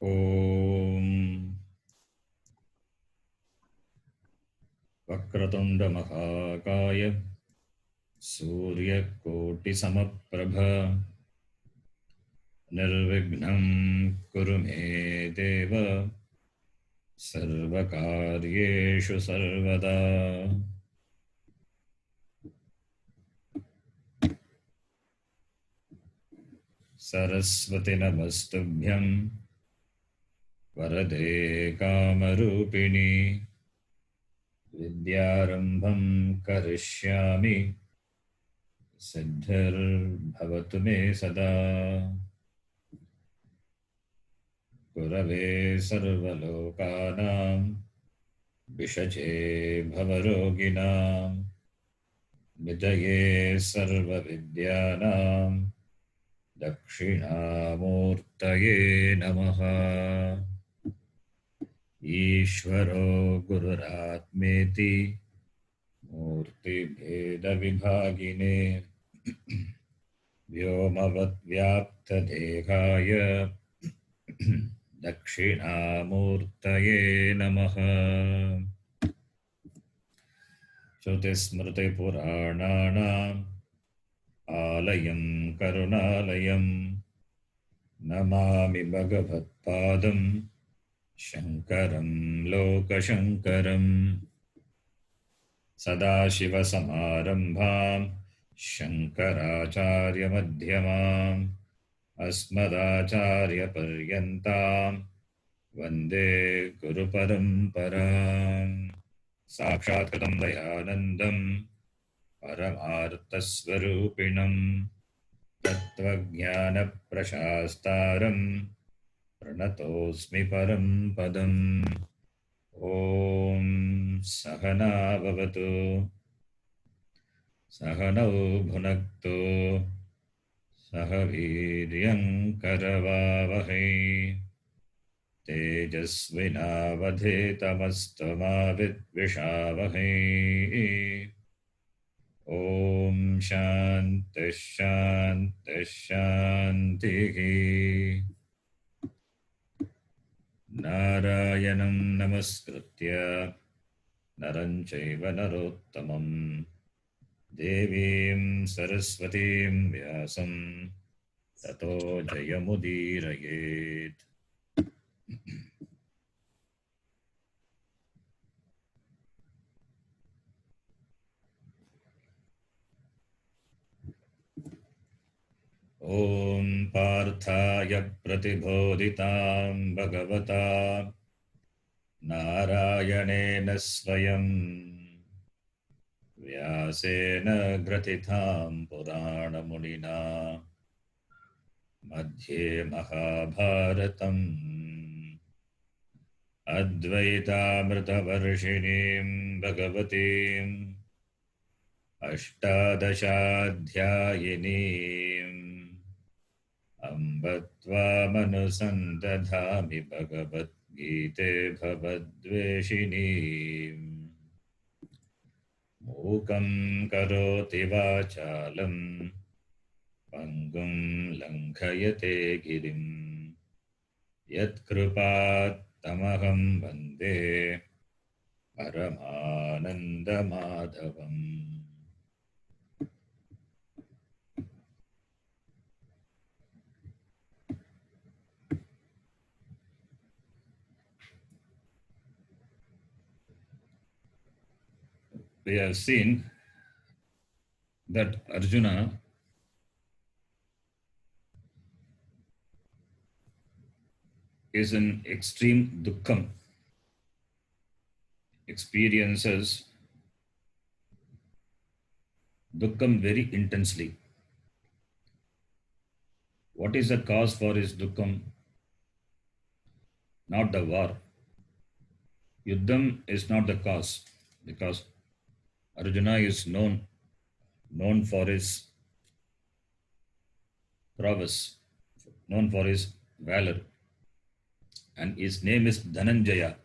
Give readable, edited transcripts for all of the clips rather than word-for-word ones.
ॐ वक्रतुण्ड महाकाय सूर्यकोटिसमप्रभ निर्विघ्नं कुरु मे देव सर्वकार्येषु सर्वदा। सरस्वती नमस्तुभ्यं वरदे कामरूपिणि विद्यारम्भं करिष्यामि सिद्धिर्भवतु मे सदा। गुरवे सर्वलोकानां विषजे भवरोगिणां निधये सर्वविद्यानां दक्षिणामूर्तये नमः। ईश्वरो गुरुरात्मेति मूर्तिभेदविभागिने व्योमवद्व्याप्तदेहाय दक्षिणामूर्तये नमः। श्रुतिस्मृतिपुराणानाम् आलयं करुणालयं नमामि भगवत्पादं शङ्करं लोकशङ्करम्। सदाशिवसमारम्भां शङ्कराचार्यमध्यमाम् अस्मदाचार्यपर्यन्तां वन्दे गुरुपरम्पराम्। साक्षात्कृतं दयानन्दं परमार्थस्वरूपिणं तत्त्वज्ञानप्रशास्तारं प्रणतोऽस्मि परं पदम्। ॐ सहना भवतु सहनौ भुनक्तु सह वीर्यं करवावहै तेजस्विनावधीतमस्तु मा विद्विषावहै। ॐ शान्तिः शान्तिः शान्तिः। नारायणं नमस्कृत्य नरं चैव नरोत्तमं देवीं सरस्वतीं व्यासं ततो जयमुदीरयेत्। ॐ पार्थाय प्रतिबोधितां भगवता नारायणेन स्वयं व्यासेन ग्रथितां पुराणमुनिना मध्ये महाभारतम् अद्वैतामृतवर्षिणीं भगवतीम् अष्टादशाध्यायिनीम् अम्ब त्वामनुसन्दधामि भगवद्गीते भवद्वेषिणीम्। मूकं करोति वाचालं पङ्गुं लङ्घयते गिरिं यत्कृपात्तमहं वन्दे परमानन्दमाधवम्। We have seen that Arjuna is in extreme dukkham, experiences dukkham very intensely. What is the cause for his dukkham? Not the war. Yuddham is not the cause, because Arjuna is known for his prowess, known for his valor, and his name is Dhananjaya.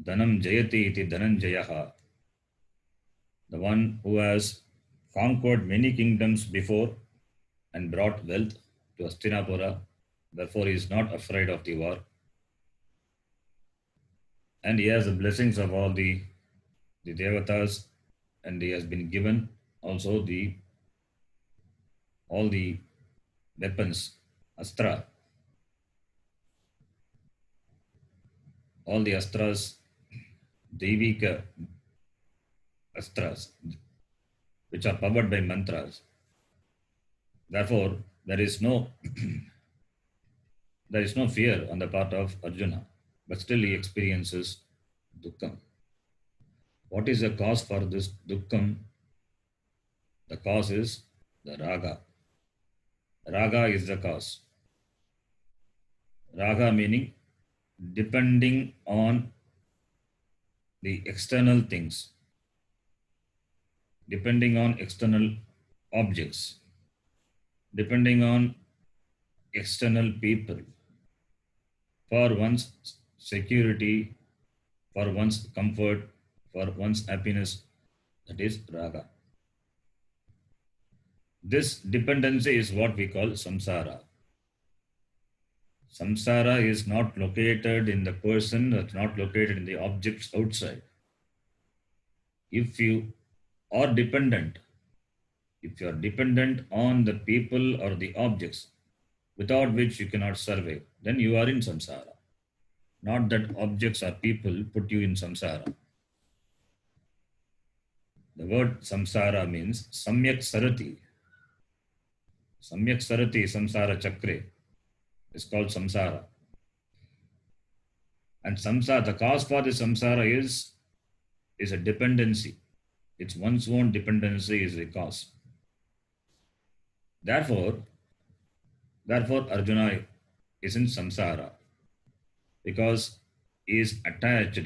Dhanam Jayati iti Dhananjayaha, the one who has conquered many kingdoms before and brought wealth to Hastinapura, Therefore, he is not afraid of the war. And he has the blessings of all the devatas, and he has been given also the all the weapons, astra, all the astras, devika astras, which are powered by mantras. Therefore, there is no fear on the part of Arjuna, but still he experiences dukkam. What is the cause for this dukkam? The cause is the raga. Raga is the cause. Raga meaning depending on the external things, depending on external objects, depending on external people for one's security, for one's comfort, for one's happiness. That is raga. This dependency is what we call samsara. Samsara is not located in the person, it's not located in the objects outside. If you are dependent, if you are dependent on the people or the objects without which you cannot survive, then you are in samsara. Not that objects or people put you in samsara. The word samsara means samyak sarati. Samyak sarati, samsara chakre, is called samsara. And samsara, the cause for the samsara is a dependency. It's one's own dependency is the cause. Therefore, Arjuna is in samsara because he is attached,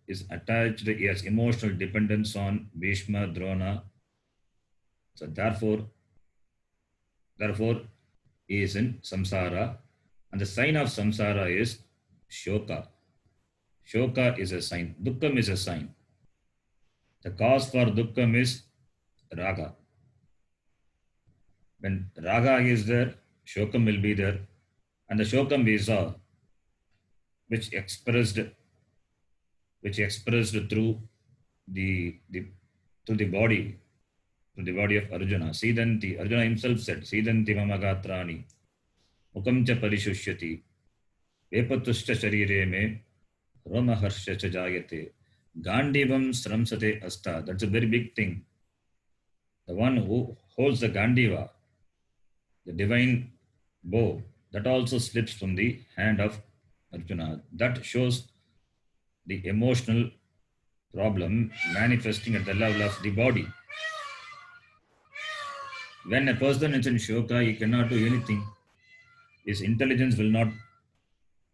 he has emotional dependence on Bhishma, Drona. So therefore, he is in samsara. And the sign of samsara is shoka. Shoka is a sign. Dukkham is a sign. The cause for dukkham is raga. When raga is there, shokam will be there. And the shokam we saw, which expressed through the body of Arjuna. Sidanti, Arjuna himself said, Sidanti mama gatrani, mukam cha parishusyati, vepatuscha sharire me, roma harsha cha jayate, gandivam sramsate asta. That's a very big thing. The one who holds the gandiva, the divine bow, that also slips from the hand of Arjuna. That shows the emotional problem manifesting at the level of the body. When a person is in shoka, he cannot do anything. His intelligence will not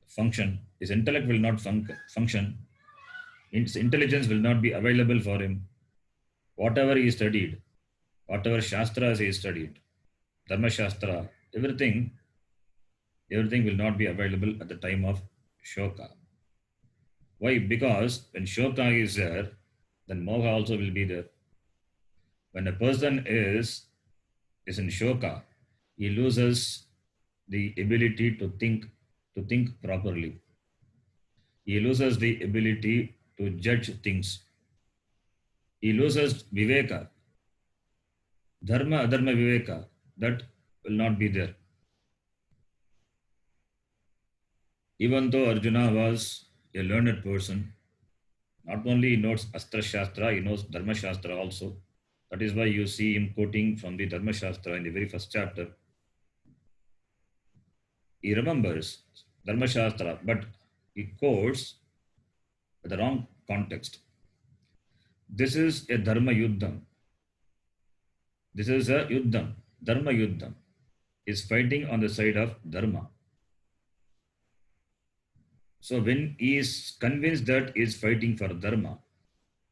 function. His intellect will not function. His intelligence will not be available for him. Whatever he studied, whatever shastras he studied, dharma shastra, everything will not be available at the time of shoka. Why? Because when shoka is there, then moha also will be there. When a person is in shoka, he loses the ability to think properly. He loses the ability to judge things. He loses viveka. Dharma, adharma, viveka, that will not be there. Even though Arjuna was a learned person, not only he knows Astra Shastra, he knows Dharma Shastra also. That is why you see him quoting from the Dharma Shastra in the very first chapter. He remembers Dharma Shastra, but he quotes the wrong context. This is a Dharma Yuddham. This is a Yuddham. Dharma Yuddham is fighting on the side of Dharma. So when he is convinced that he is fighting for Dharma,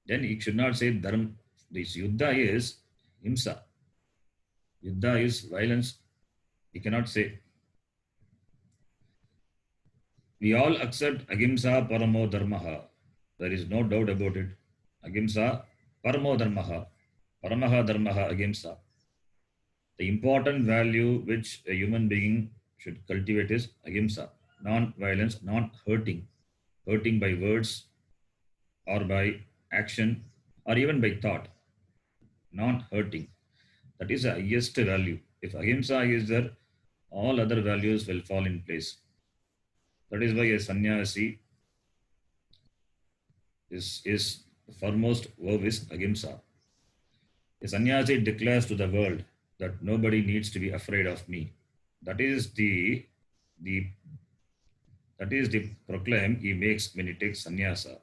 then he should not say Dharma. This Yuddha is Himsa. Yuddha is violence. He cannot say. We all accept Ahimsa Paramo Dharmaha. There is no doubt about it. Ahimsa Paramo Dharmaha. Paramaha Dharmaha Ahimsa. The important value which a human being should cultivate is ahimsa, non-violence, not hurting, hurting by words or by action or even by thought, non-hurting. That is the highest value. If ahimsa is there, all other values will fall in place. That is why a sannyasi is foremost verb is ahimsa. A sannyasi declares to the world that nobody needs to be afraid of me. That is the that is the proclaim he makes when he takes sannyasa.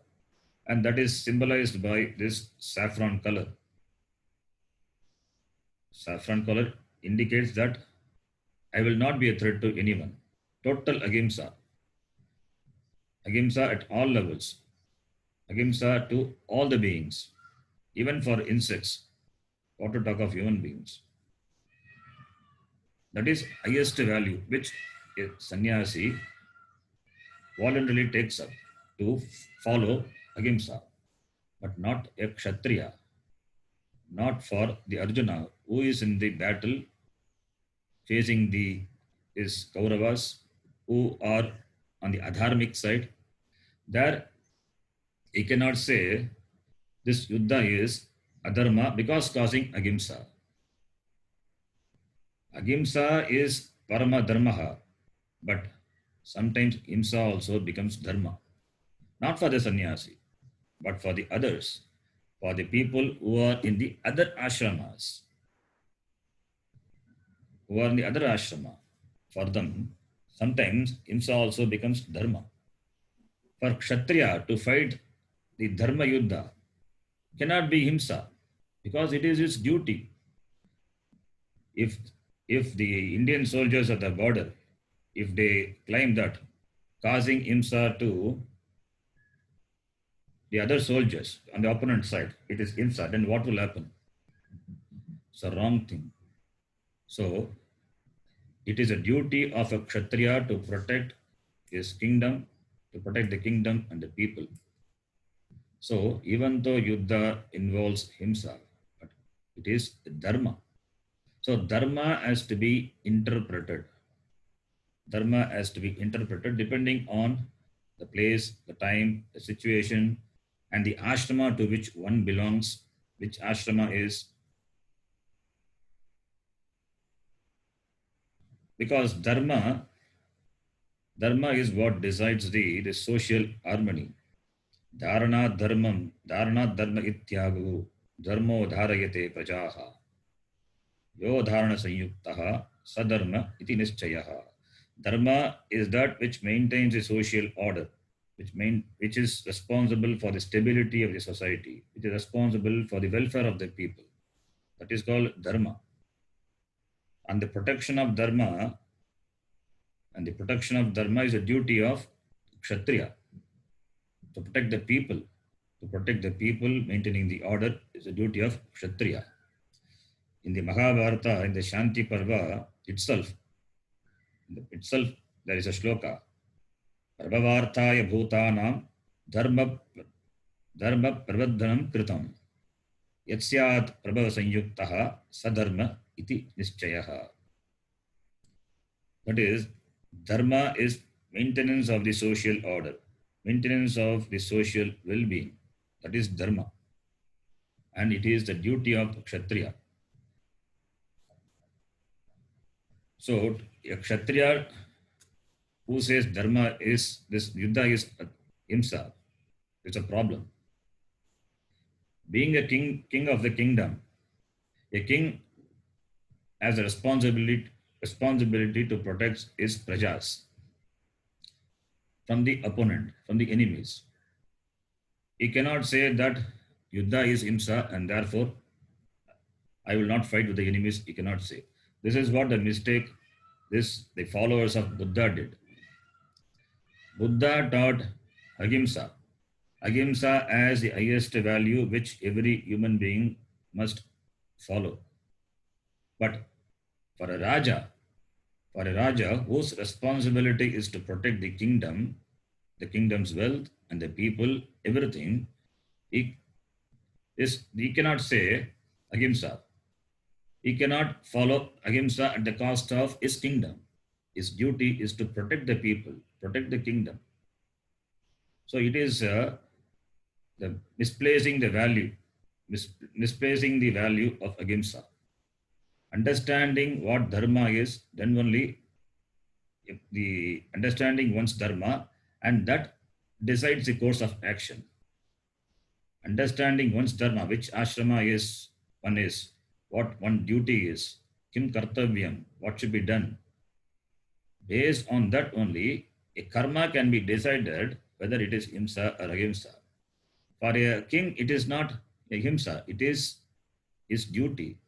And that is symbolized by this saffron color. Saffron color indicates that I will not be a threat to anyone. Total ahimsa. Ahimsa at all levels. Ahimsa to all the beings, even for insects. What to talk of human beings? That is highest value which a sannyasi voluntarily takes up to follow ahimsa, but not a kshatriya, not for the Arjuna who is in the battle facing the his Kauravas who are on the adharmic side. There he cannot say this yuddha is adharma because causing ahimsa. Ahimsa is parama dharmaha, but sometimes himsa also becomes dharma. Not for the sannyasi, but for the others, for the people who are in the other ashramas, who are in the other ashrama. For them, sometimes himsa also becomes dharma. For kshatriya to fight the dharma yuddha cannot be himsa because it is his duty. If the Indian soldiers at the border, if they claim that causing himsa to the other soldiers on the opponent side, it is himsa, then what will happen? It's a wrong thing. So it is a duty of a kshatriya to protect his kingdom, to protect the kingdom and the people. So even though yuddha involves himsa, but it is dharma. So dharma has to be interpreted. Dharma has to be interpreted depending on the place, the time, the situation, and the ashrama to which one belongs, which ashrama is. Because dharma is what decides the social harmony. Dharana dharma ityagu, dharmo dharayate prajaha. Yo dharana sanyuktaha sadharma iti nischayaha. Dharma is that which maintains a social order, which is responsible for the stability of the society, which is responsible for the welfare of the people. That is called dharma. And the protection of dharma is a duty of kshatriya. To protect the people, maintaining the order is a duty of kshatriya. In the Mahabharata, in the Shanti Parva itself, there is a shloka. Prabhavarthaya bhutanam dharma pravadhanam kritam. Yatsyat prabhava sanyuktaha sadharma iti nischayaha. That is, dharma is maintenance of the social order, maintenance of the social well-being. That is dharma. And it is the duty of kshatriya. So, a kshatriya who says dharma is this, yuddha is himsa, it's a problem. Being a king of the kingdom, a king has a responsibility to protect his prajas from the opponent, from the enemies. He cannot say that yuddha is himsa and therefore I will not fight with the enemies. He cannot say. This is what the mistake the followers of Buddha did. Buddha taught ahimsa. Ahimsa as the highest value which every human being must follow. But for a Raja whose responsibility is to protect the kingdom, the kingdom's wealth and the people, everything, he cannot say ahimsa. He cannot follow ahimsa at the cost of his kingdom. his duty is to protect the people, protect the kingdom. So it is the misplacing the value, misplacing the value of ahimsa. Understanding what dharma is, then only if the understanding one's dharma, and that decides the course of action. Understanding one's dharma, which ashrama is, what one duty is, kim kartavyam, what should be done. Based on that only, a karma can be decided whether it is himsa or ahimsa. For a king, it is not ahimsa, it is his duty.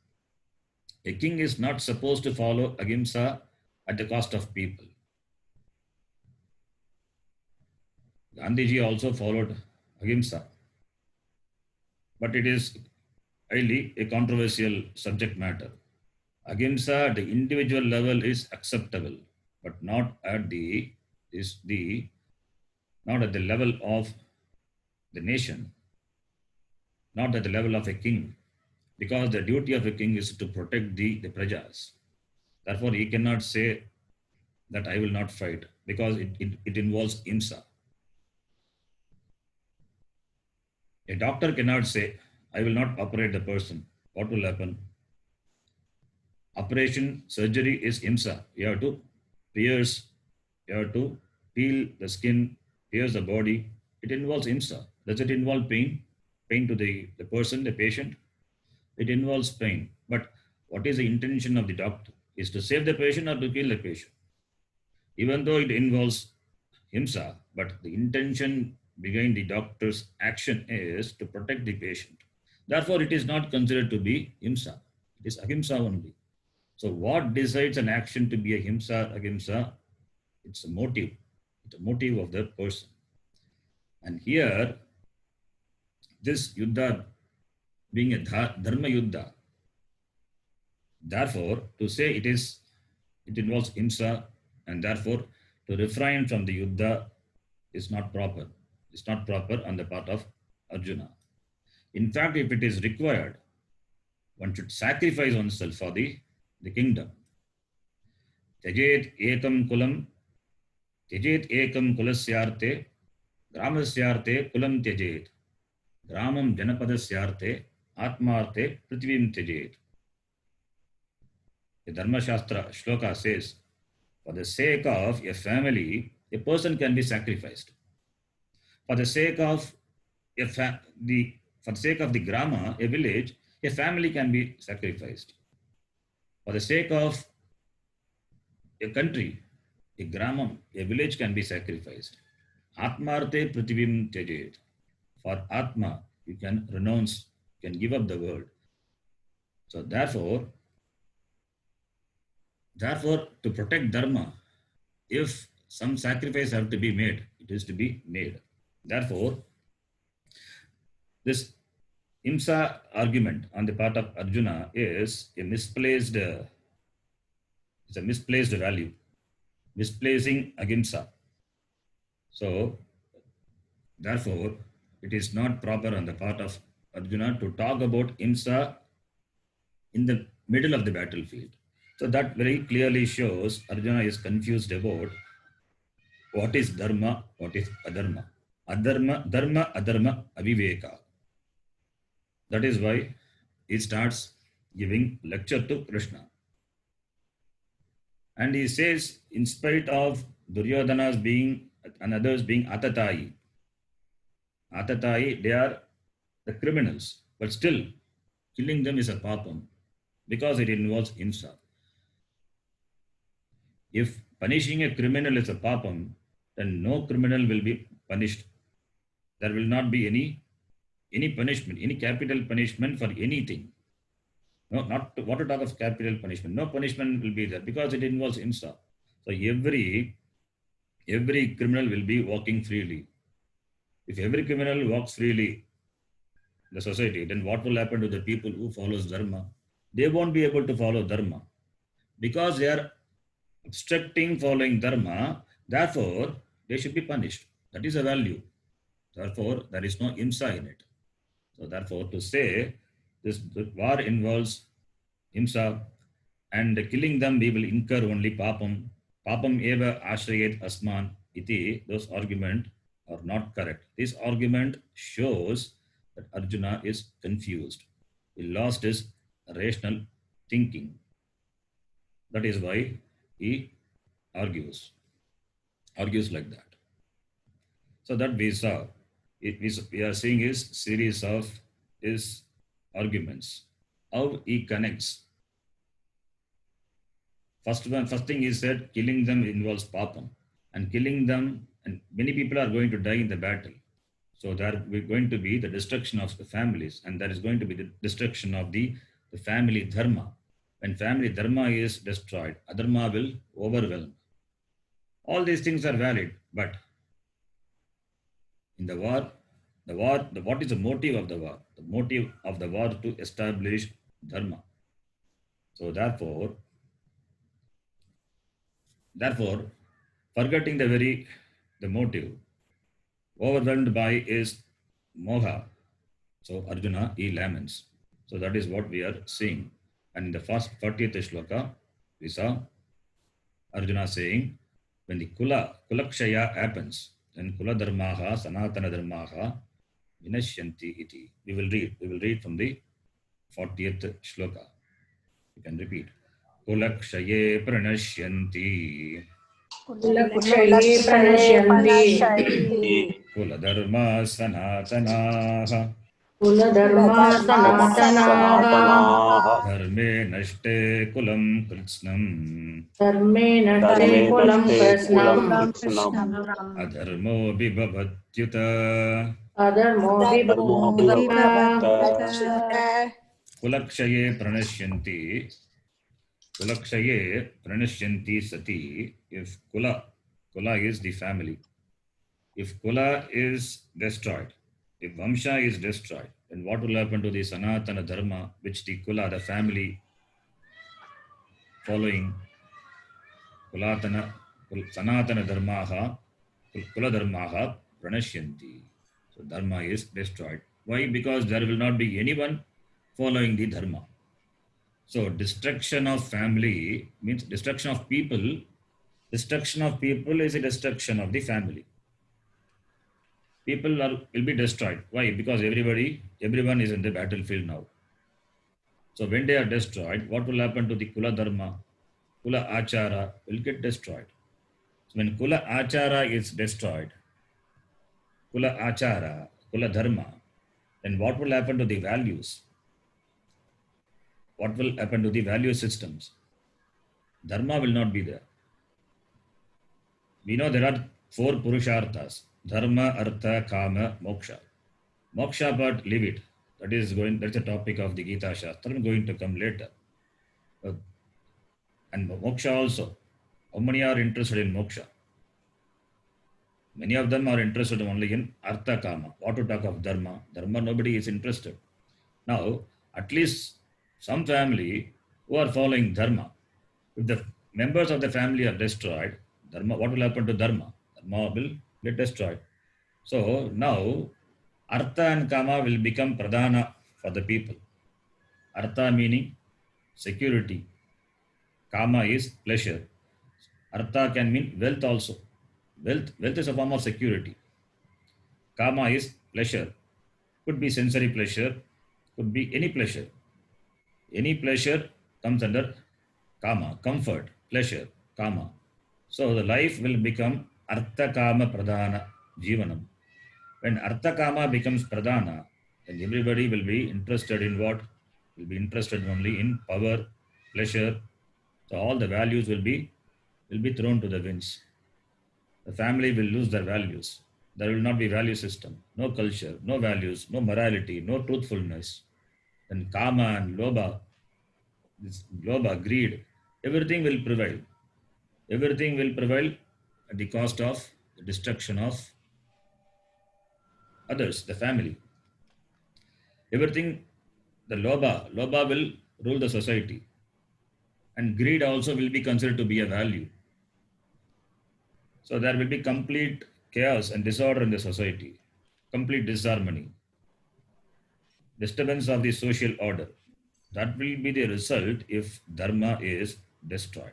A king is not supposed to follow ahimsa at the cost of people. Gandhiji also followed ahimsa, but it is highly a controversial subject matter. Ahimsa at the individual level is acceptable, but not at the not at the level of the nation, not at the level of a king, because the duty of a king is to protect the prajas. Therefore, he cannot say that I will not fight, because it involves himsa. A doctor cannot say, I will not operate the person. What will happen? Operation, surgery is himsa. You have to pierce, you have to peel the skin, pierce the body. It involves himsa. Does it involve pain? Pain to the person, the patient? It involves pain. But what is the intention of the doctor? Is to save the patient or to kill the patient? Even though it involves himsa, but the intention behind the doctor's action is to protect the patient. Therefore, it is not considered to be himsa. It is ahimsa only. So what decides an action to be ahimsa, ahimsa? It's a motive. It's a motive of the person. And here, this yuddha being a dharma yuddha, therefore, to say it involves himsa, and therefore to refrain from the yuddha is not proper. It's not proper on the part of Arjuna. In fact, if it is required, one should sacrifice oneself for the kingdom. Tyajet ekam kulasyarte, gramasyarte kulam tyajet, gramam janapadasyarte, atmarte prithvim tyajet. The Dharma Shastra shloka says, for the sake of a family, a person can be sacrificed. For the sake of for the sake of the grama, a village, a family can be sacrificed. For the sake of a country, a gramam, a village can be sacrificed. Atmarte prithivim tyajet. For Atma, you can renounce, you can give up the world. So therefore, to protect dharma, if some sacrifice have to be made, it is to be made. Therefore, this himsa argument on the part of Arjuna is a misplaced value, misplacing ahimsa. So, therefore, it is not proper on the part of Arjuna to talk about himsa in the middle of the battlefield. So that very clearly shows Arjuna is confused about what is dharma, what is adharma. Dharma, adharma, aviveka. That is why he starts giving lecture to Krishna. And he says, in spite of Duryodhana's being and others being atatai, they are the criminals, but still killing them is a papam because it involves himsa. If punishing a criminal is a papam, then no criminal will be punished. There will not be any punishment, any capital punishment for anything. No, not to, what to talk of capital punishment. No punishment will be there because it involves himsa. So every criminal will be walking freely. If every criminal walks freely in the society, then what will happen to the people who follows dharma? They won't be able to follow dharma because they are obstructing following dharma. Therefore, they should be punished. That is a value. Therefore, there is no himsa in it. So therefore, to say this war involves himsa and killing them, we will incur only papam. Papam eva ashrayet asman iti, those arguments are not correct. This argument shows that Arjuna is confused. He lost his rational thinking. That is why he argues like that. So that we saw, we are seeing his series of his arguments, how he connects. First thing he said, killing them involves papam, and killing them, and many people are going to die in the battle. So there is going to be the destruction of the families, and there is going to be the destruction of the family dharma. When family dharma is destroyed, adharma will overwhelm. All these things are valid, but in the war, what is the motive of the war? The motive of the war to establish dharma. So therefore, forgetting the motive, overwhelmed by is moha. So Arjuna, he laments. So that is what we are seeing. And in the first 40th shloka, we saw Arjuna saying, when the kulakshaya happens, then kula dharmaha, sanatana dharmaha, vinashyanti iti. We will read from the 40th shloka. You can repeat. Kulakshaye pranashyanti. Kulakshaye pranashyanti. Kuladharma sanatanaha. Kuladharma sanatanaha. Dharme nashte kulam kritsnam. Dharme nashte kulam kritsnam. Adharmo vibhavatyuta. Adharmo vibhavatyuta. Kulakshaye pranashyanti sati. If kula is the family. If kula is destroyed, if vamsha is destroyed, then what will happen to the sanatana dharma, which the kula, the family following sanatana dharmaha, kula dharmaha pranashyanti. So dharma is destroyed. Why? Because there will not be anyone following the dharma. So destruction of family means destruction of people. Destruction of people is a destruction of the family. People will be destroyed. Why? Because everyone is in the battlefield now. So when they are destroyed, what will happen to the kula dharma? Kula achara will get destroyed. So when kula achara is destroyed, kula dharma, then what will happen to the values? What will happen to the value systems? Dharma will not be there. We know there are 4 purusharthas: dharma, artha, kama, moksha. Moksha part, leave it. That's a topic of the Gita Shastra. I'm going to come later. And moksha also. How many are interested in moksha? Many of them are interested only in artha, kama. What to talk of dharma? Dharma, nobody is interested. Now, at least some family who are following dharma, if the members of the family are destroyed, dharma, what will happen to dharma? Dharma will get destroyed. So now, artha and kama will become pradhana for the people. Artha meaning security. Kama is pleasure. Artha can mean wealth also. Wealth is a form of security. Kama is pleasure. Could be sensory pleasure, could be any pleasure. Any pleasure comes under kama, comfort, pleasure, kama. So the life will become artha kama pradhana jivanam. When artha kama becomes pradhana, then everybody will be interested in what? Will be interested only in power, pleasure. So all the values will be thrown to the winds. The family will lose their values. There will not be value system, no culture, no values, no morality, no truthfulness. Then kama and lobha, greed, everything will prevail. Everything will prevail at the cost of the destruction of others, the family. Everything, the lobha will rule the society. And greed also will be considered to be a value. So there will be complete chaos and disorder in the society, complete disharmony, disturbance of the social order. That will be the result if dharma is destroyed.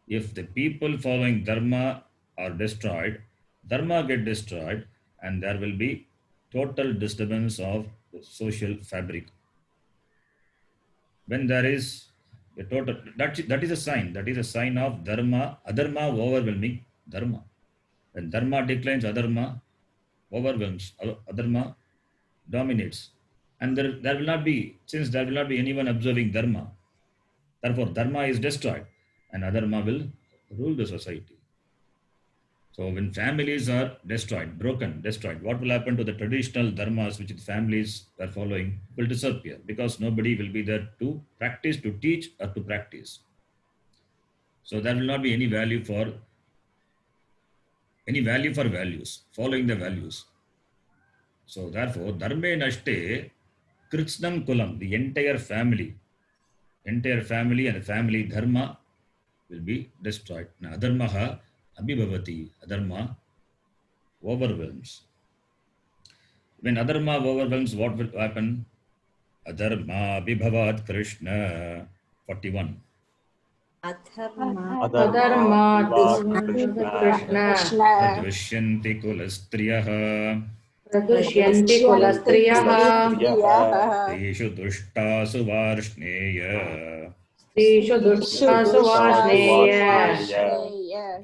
If the people following dharma are destroyed, dharma get destroyed, and there will be total disturbance of the social fabric. When there is a total, that is a sign. That is a sign of dharma, adharma overwhelming dharma. When dharma declines, adharma overwhelms, adharma dominates. And there will not be, since there will not be anyone observing dharma, therefore dharma is destroyed and adharma will rule the society. So when families are destroyed, broken, destroyed, what will happen to the traditional dharmas which the families are following will disappear because nobody will be there to practice, to teach, or to practice. So there will not be any value for values, following the values. So therefore, dharme nashte kritsnam kulam, the entire family and the family dharma will be destroyed. Now, adharmaha abhibhavati, adharma overwhelms. When adharma overwhelms, what will happen? Adharma abhibhavat Krishna. 41. Adharma Krishna Tadvishyanti kulastriyaha Pradushyanti Kulastriyaha Teshu dushtasu varshneya Srishu Dushtasu Vashneya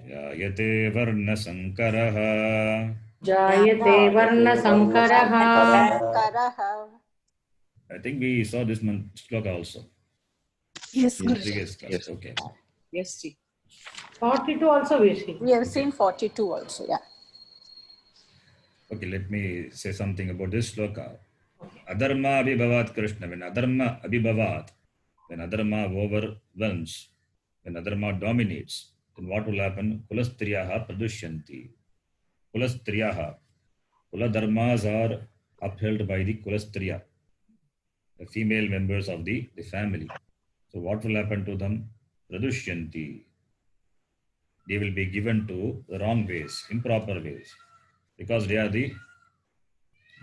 Jayate varna sankaraha. Jayate Varna Sankaraha. I think we saw this shloka also. Yes, In Guruji. previous class. Yes. Okay. Yes, ji. 42 also we see. We have seen 42 also, yeah. Okay, let me say something about this shloka. Adharma abhibhavat Krishna. When adharma abhibhavat, when adharma overwhelms, when adharma dominates, then what will happen? Kulastriyaha pradushyanti. Kulastriyaha. Kula dharmas are upheld by the kulastriya, the female members of the family. So what will happen to them? Pradushyanti. They will be given to the wrong ways, improper ways, because they are the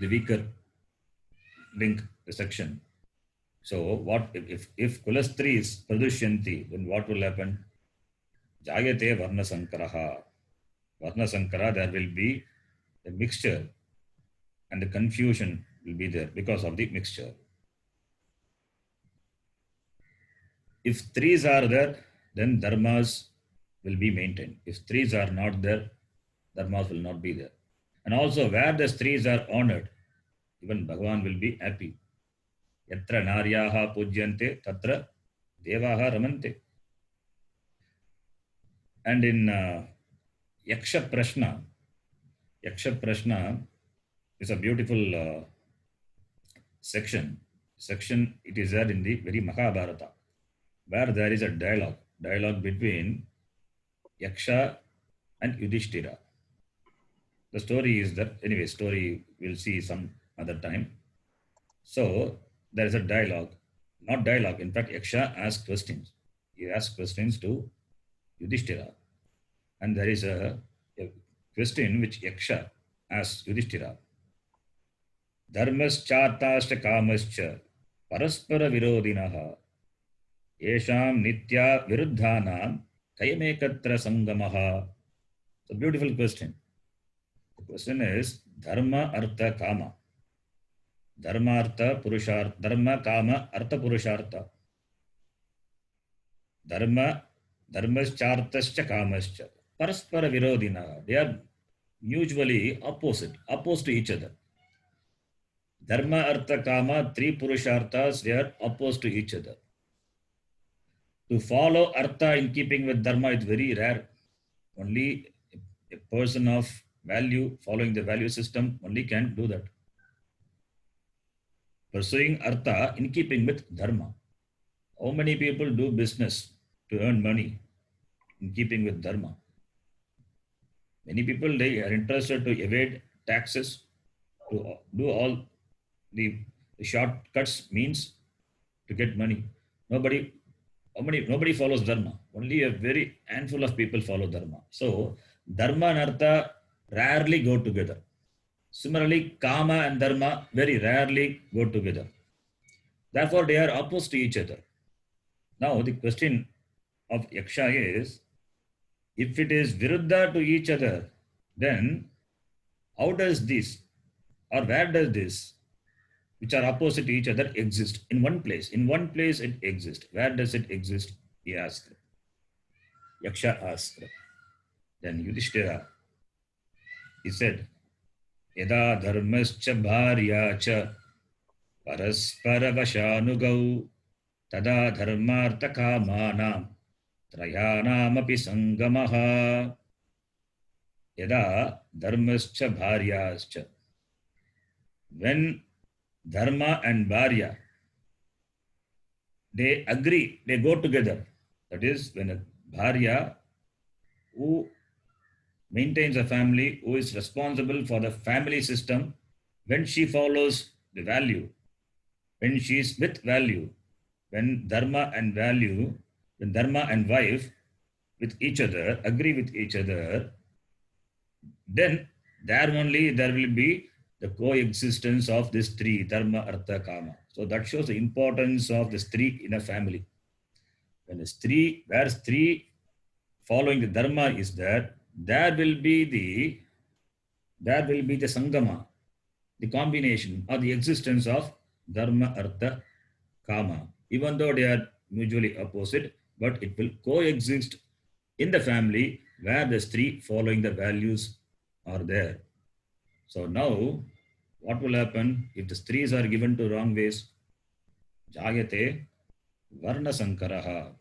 weaker link, the section. So what if kulastri is pradushyanti, then what will happen? Jayate varna sankaraha. Varna sankara, there will be a mixture and the confusion will be there because of the mixture. If threes are there, then dharmas will be maintained. If threes are not there, dharmas will not be there. And also where the threes are honored, even Bhagavan will be happy. Yatra naryaha pujyante tatra devaha ramante. And in Yaksha Prashna is a beautiful section. It is there in the very Mahabharata, where there is a dialogue between Yaksha and Yudhishthira. The story is that, anyway, story we'll see some other time. So there is a not dialogue. In fact, Yaksha asks questions. He asks questions to Yudhishthira. And there is a question which Yaksha asks Yudhishthira. Dharmaschartascha kamascha paraspara virodinaha yesham nitya viruddhanam kayamekatra sangamaha. It's a beautiful question. The question is dharma, artha, kama. Dharma, artha, purushartha. Dharma, kama, artha, purushartha. Dharmaschartascha kamascha paraspara virodinaha. They are usually opposed to each other. Dharma, artha, kama, three purusharthas, they are opposed to each other. To follow artha in keeping with dharma is very rare. Only a person of value, following the value system, only can do that. Pursuing artha in keeping with dharma. How many people do business to earn money in keeping with dharma? Many people, they are interested to evade taxes, to do all the shortcuts means to get money. Nobody follows dharma. Only a very handful of people follow dharma. So dharma and artha rarely go together. Similarly, kama and dharma very rarely go together. Therefore, they are opposed to each other. Now, the question of Yaksha is, If it is viruddha to each other, then how does this or where does this, which are opposite to each other, exist in one place? In one place it exists. Where does it exist? He asked. Yaksha asked. Then Yudhishthira, he said, Yada dharmascha bharya cha paraspara vashanugau tada dharmartha kamanam trayanam api sangamaha. Yada dharmascha bharyascha. When dharma and bharya, they agree, they go together. That is, when a bharya who maintains a family, who is responsible for the family system, when she follows the value, when she is with value, when dharma and value, when dharma and wife with each other, agree with each other, then there only there will be the coexistence of these three, dharma, artha, kama. So that shows the importance of these three in a family. When the three, where three following the dharma is there will be the sangama, the combination or the existence of dharma, artha, kama. Even though they are mutually opposite, but it will coexist in the family where the three following the values are there. So now, what will happen if the threes are given to wrong ways? Jayate varna sankaraha.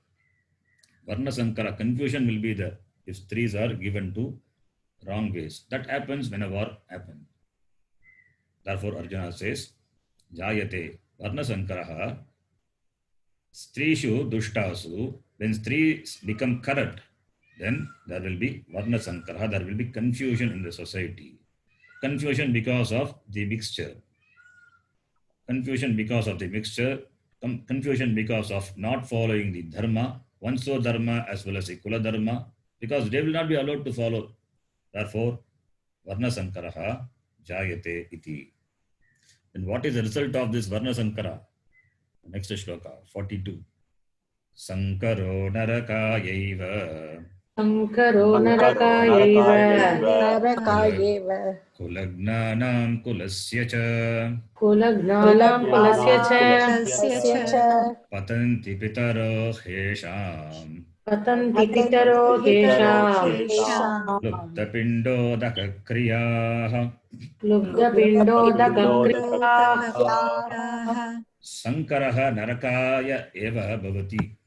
Varna sankara, confusion will be there if threes are given to wrong ways. That happens when a war happens. Therefore, Arjuna says, Jayate varna sankaraha. Strishu dushtasu. When strees become corrupt, then there will be varna sankaraha. There will be confusion in the society. Confusion because of the mixture. Confusion because of the mixture. Confusion because of not following the dharma, Vanso dharma as well as the Kula dharma, because they will not be allowed to follow. Therefore, Varna Sankaraha Jayate iti. Then what is the result of this Varna Sankara? Next shloka, 42. Sankaro narakayaiva. Sankaro narakayaiva. Narakayeva. Kulagnanam kulasya cha. Kulagnanam kulasya cha. Kulasya cha. Patanti pitaro hesham. Patanti pitaro hesham. Luptapindodaka kriyaha. Lubdapindodaka kriyaha. Sankaraha narakaya eva bhavati.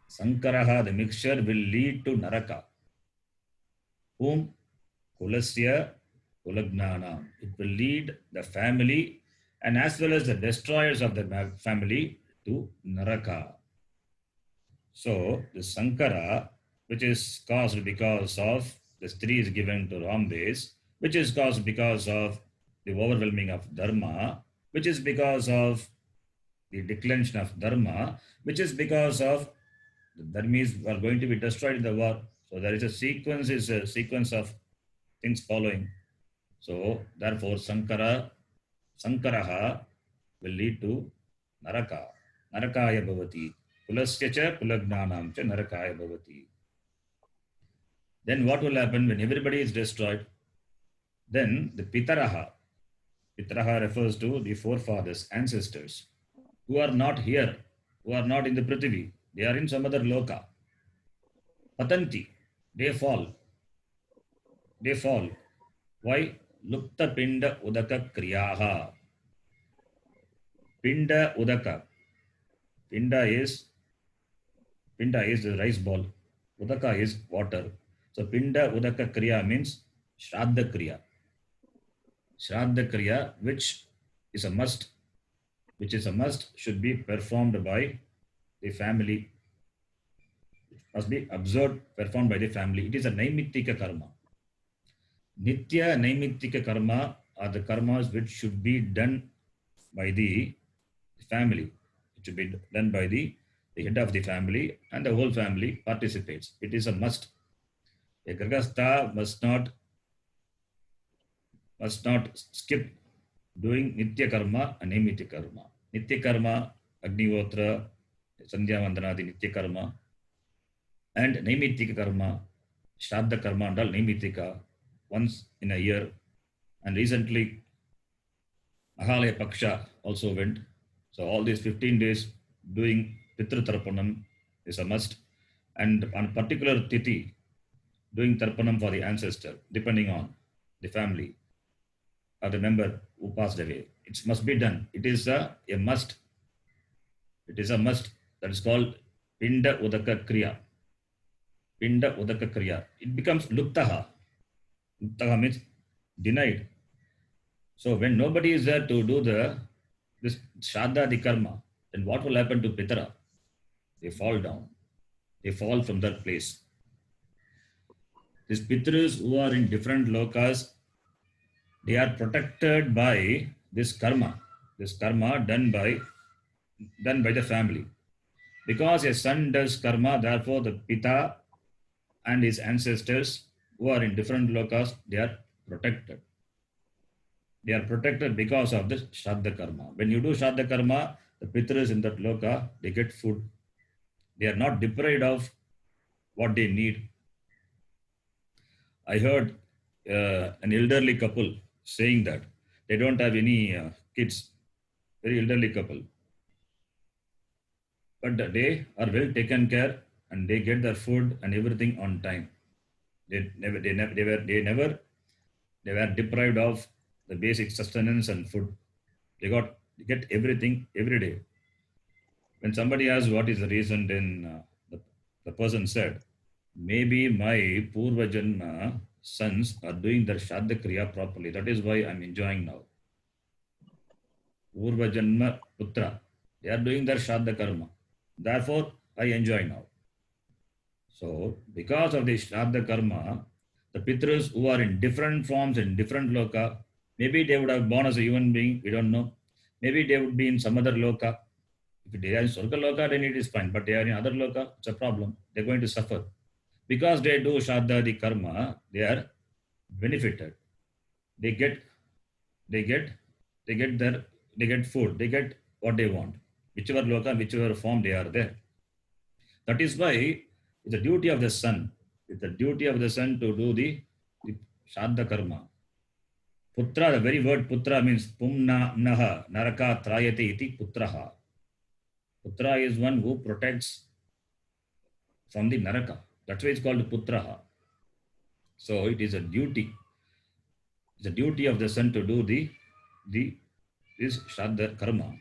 Sankaraha, the mixture, will lead to naraka. Whom? Kulasya kulagnana. It will lead the family and as well as the destroyers of the family to naraka. So, the Sankara, which is caused because of the three is given to wrong ways, which is caused because of the overwhelming of dharma, which is because of the declension of dharma, which is because of the dharmis are going to be destroyed in the war. So there is a sequence of things following. So therefore Sankaraha will lead to naraka. Narakaya bhavati. Kulasya cha kulagnanam cha narakaya bhavati. Then what will happen when everybody is destroyed? Then the Pitaraha. Pitaraha refers to the forefathers, ancestors, who are not here, who are not in the Prithvi. They are in some other loka. Patanti. They fall. They fall. Why? Lupta pinda udaka kriyaha. Pinda udaka. Pinda is the rice ball. Udaka is water. So pinda udaka kriya means shraddha kriya. Shraddha kriya, which is a must, should be performed by the family. It must be observed, performed by the family. It is a naimittika karma. Nitya naimittika karma are the karmas which should be done by the family. It should be done by the head of the family, and the whole family participates. It is a must. A Grihastha must not skip doing Nitya karma and Naimitya karma. Nitya karma, Agnihotra, Sandhya Vandanadi Nitya karma. And Naimittika karma, Shraddha karma and all Naimittika once in a year. And recently, Mahalaya Paksha also went. So all these 15 days doing Pitru Tarpanam is a must. And on particular Tithi, doing Tarpanam for the ancestor, depending on the family or the member who passed away. It must be done. It is a must. It is a must. That is called Pinda Udaka Kriya. Pinda Udaka Kriya. It becomes Luptaha. Luptaha means denied. So when nobody is there to do this Shraddha di karma, then what will happen to Pitara? They fall down. They fall from their place. These Pitras who are in different lokas, they are protected by this karma done by the family. Because a son does karma, therefore the Pita and his ancestors who are in different lokas, they are protected. They are protected because of this Shraddha karma. When you do Shraddha karma, the Pitras in that loka, they get food. They are not deprived of what they need. I heard an elderly couple saying that they don't have any kids, very elderly couple. But they are well taken care and they get their food and everything on time. They were deprived of the basic sustenance and food. They get everything every day. When somebody asks what is the reason, then the person said, maybe my Purva Janma sons are doing their Shraddha Kriya properly. That is why I'm enjoying now. Purva Janma Putra. They are doing their Shraddha Karma. Therefore, I enjoy now. So, because of the Shraddha Karma, the Pitras who are in different forms, in different loka, maybe they would have born as a human being, we don't know. Maybe they would be in some other loka. If they are in Surga loka, then it is fine. But they are in other loka, it's a problem. They're going to suffer. Because they do Shraddha di karma, they are benefited. They get food, they get what they want. Whichever loka, whichever form they are there. That is why it's the duty of the son. It's the duty of the son to do the Shraddha karma. Putra, the very word putra means pumna naha naraka trayate iti putraha. Putra is one who protects from the naraka. That's why it's called putraha. So it is a duty. It's the duty of the son to do this Shraddha karma.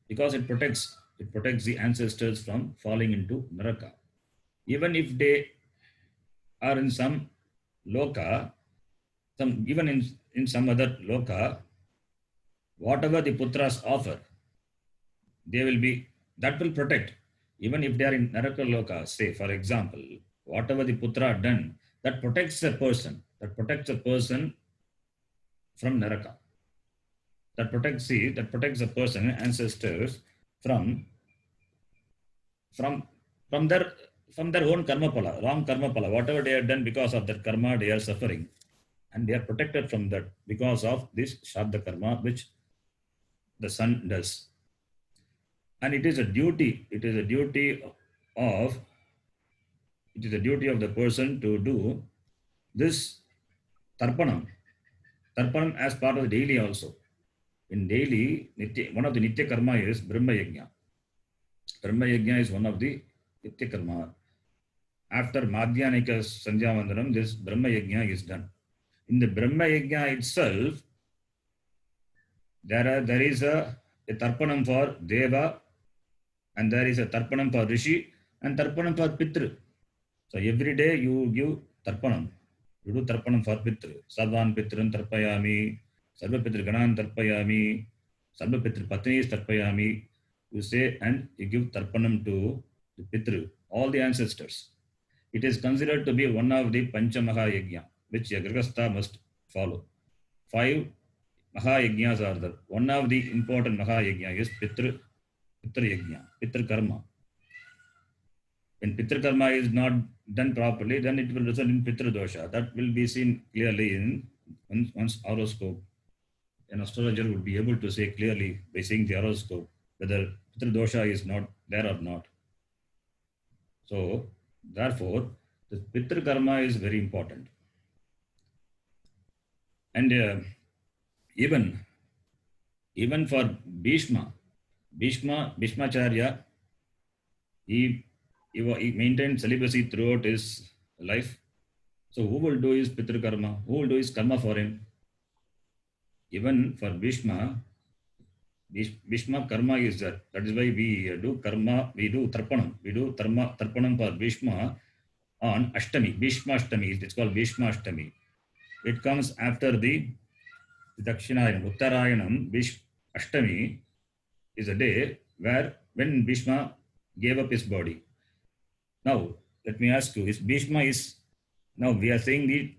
Because it protects the ancestors from falling into naraka. Even if they are in some loka, even in some other loka, whatever the putras offer, that will protect. Even if they are in naraka loka, say for example, whatever the putra done, that protects a person. That protects a person from naraka. That protects a person, ancestors from their own karma pala, wrong karma pala. Whatever they have done because of that karma, they are suffering. And they are protected from that because of this Shraddha karma, which the son does. And it is a duty of the person to do this tarpanam as part of the daily also. In daily, one of the Nitya karma is Brahma Yajna. Brahma Yajna is one of the Nitya karma. After Madhyanika Sandhya Vandanam, this Brahma Yajna is done. In the Brahma Yajna itself, there is a tarpanam for Deva, and there is a tarpanam for Rishi, and tarpanam for Pitru. So every day you give tarpanam. You do tarpanam for Pitru. Sarvan Pitrun Tarpayami, Sarva Pitru Ganan Tarpayami, Sarva Pitru Patnis Tarpayami. You say and you give tarpanam to the Pitru, all the ancestors. It is considered to be one of the Pancha Maha Yajna, which a Grihastha must follow. 5 Maha Yajnas are there. One of the important Maha Yajna is Pitru Yajna, Pitru Karma. When Pitru Karma is not done properly, then it will result in Pitru Dosha. That will be seen clearly in one's horoscope. An astrologer would be able to say clearly by seeing the horoscope whether Pitru Dosha is not there or not. So Therefore, the Pitra karma is very important. And even for Bhishmacharya, he maintained celibacy throughout his life. So who will do his Pitra karma? Who will do his karma for him? Even for Bhishma karma is there. That is why we do karma, we do tarpanam. We do tarpanam for Bhishma on Ashtami, Bhishma Ashtami. It's called Bhishma Ashtami. It comes after the Dakshinayanam, Uttarayanam. Ashtami is a day when Bhishma gave up his body. Now, let me ask you, now we are saying the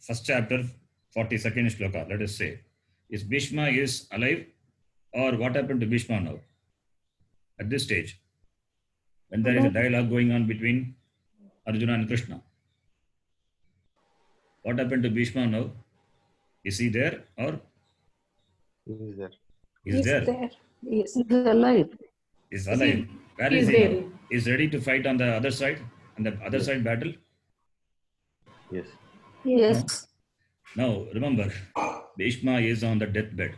first chapter, 42nd shloka, let us say. Is Bhishma is alive, or what happened to Bhishma now? At this stage, when there is a dialogue going on between Arjuna and Krishna. What happened to Bhishma now? Is he there, or? He is there. He's there. Yes. He's alive. Is alive. Where He's is he there. now? Is ready to fight on the other side, on the other side battle? Yes. Yes. Now, remember, Bhishma is on the deathbed.